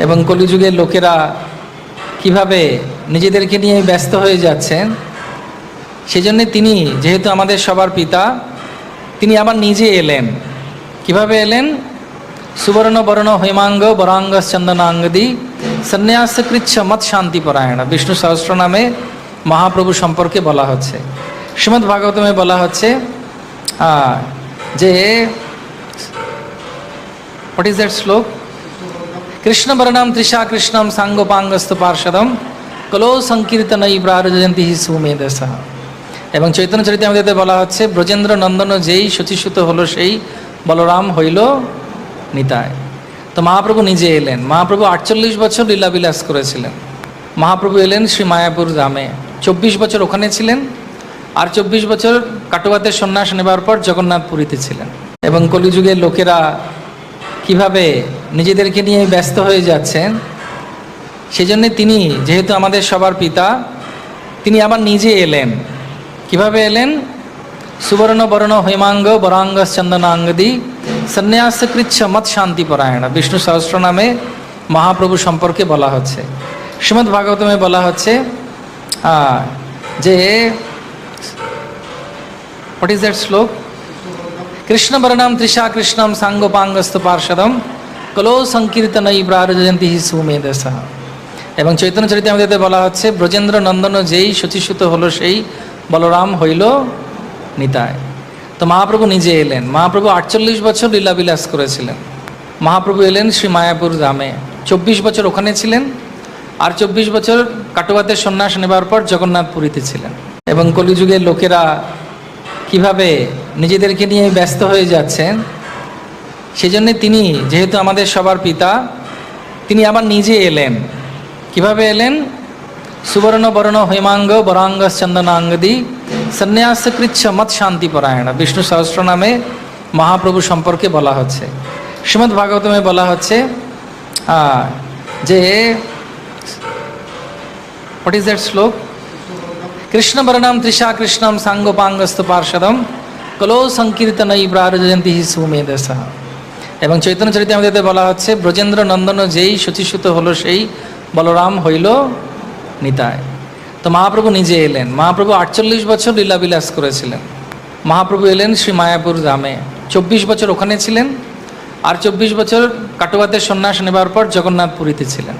এবং কলিযুগের লোকেরা কিভাবে নিজেদেরকে নিয়ে ব্যস্ত হয়ে যাচ্ছেন, সেজন্য তিনি যেহেতু আমাদের সবার পিতা, তিনি আবার নিজে এলেন। কিভাবে এলেন? সুবর্ণ বর্ণ হৈমাঙ্গ বরাঙ্গ চন্দনাঙ্গদি সন্ন্যাস কৃচ্ছ মত শান্তি পরায়ণ। বিষ্ণু সহস্র নামে মহাপ্রভু সম্পর্কে বলা হচ্ছে। শ্রীমদ্ ভাগবতমে বলা হচ্ছে যে হোয়াট ইজ দ্যাট শ্লোক? কৃষ্ণ বর্ণম তৃষা কৃষ্ণম সাঙ্গোপাঙ্গস্তু পার্ষদম কলো সংকীর্তনই প্রারজয়ন্তী সুমেধসঃ। এবং চৈতন্য চরিতামৃতে বলা হচ্ছে, ব্রজেন্দ্র নন্দন যেই শচীসুত হলো সেই বলরাম হইল নিতায়। তো মহাপ্রভু নিজে এলেন। মহাপ্রভু 48 বছর লীলাবিলাস করেছিলেন। মহাপ্রভু এলেন শ্রী মায়াপুর ধামে, 24 বছর ওখানে ছিলেন, আর 24 বছর কাটুয়াতের সন্ন্যাস নেবার পর জগন্নাথ পুরীতে ছিলেন। এবং কলিযুগের লোকেরা কিভাবে নিজেদেরকে নিয়ে ব্যস্ত হয়ে যাচ্ছেন, সেজন্য তিনি যেহেতু আমাদের সবার পিতা, তিনি আবার নিজে এলেন। কিভাবে এলেন? সুবর্ণ বর্ণ হৈমাঙ্গ বরাঙ্গ চন্দনাঙ্গদি সন্ন্যাস কৃচ্ছ মত শান্তি পরায়ণ। বিষ্ণু সহস্র নামে মহাপ্রভু সম্পর্কে বলা হচ্ছে। শ্রীমদ্ ভাগবতমে বলা হচ্ছে যে হোয়াট ইজ দ্যাট শ্লোক? কৃষ্ণ বর্ণম তৃষা কৃষ্ণম সাঙ্গোপাঙ্গস্তু পার্ষদম কলো সংকীর্তনই প্রারজয়ন্তী সুমেধসঃ। এবং চৈতন্য চরিতামৃতে বলা হচ্ছে, ব্রজেন্দ্র নন্দন যেই শচীসুত হলো সেই বলরাম হইল নিতায়। তো মহাপ্রভু নিজে এলেন। মহাপ্রভু 48 বছর লীলাবিলাস করেছিলেন। মহাপ্রভু এলেন শ্রী মায়াপুর ধামে, 24 বছর ওখানে ছিলেন, আর 24 বছর কাটুয়াতের সন্ন্যাস নেবার পর জগন্নাথ পুরীতে ছিলেন। এবং কলিযুগের লোকেরা কিভাবে নিজেদেরকে নিয়ে ব্যস্ত হয়ে যাচ্ছেন, সেজন্য তিনি যেহেতু আমাদের সবার পিতা, তিনি আবার নিজে এলেন। কিভাবে এলেন? সুবর্ণ বর্ণ হৈমাঙ্গ বরাঙ্গ চন্দনাঙ্গদি সন্ন্যাস কৃচ্ছ মত শান্তি পরায়ণ। বিষ্ণু সহস্র নামে মহাপ্রভু সম্পর্কে বলা হচ্ছে। শ্রীমদ্ ভাগবতমে বলা হচ্ছে যে হোয়াট ইজ দ্যাট শ্লোক? কৃষ্ণ বর্ণম তৃষা কৃষ্ণম সাঙ্গোপাঙ্গস্তু পার্ষদম কলো সংকীর্তনই প্রারজয়ন্তী সুমেধসঃ। এবং চৈতন্য চরিতামৃতে বলা হচ্ছে, ব্রজেন্দ্র নন্দন যেই শচীসুত হলো সেই বলরাম হইল নিতায়। তো মহাপ্রভু নিজে এলেন। মহাপ্রভু 48 বছর লীলাবিলাস করেছিলেন। মহাপ্রভু এলেন শ্রী মায়াপুর ধামে, 24 বছর ওখানে ছিলেন, আর 24 বছর কাটুয়াতের সন্ন্যাস নেবার পর জগন্নাথ পুরীতে ছিলেন।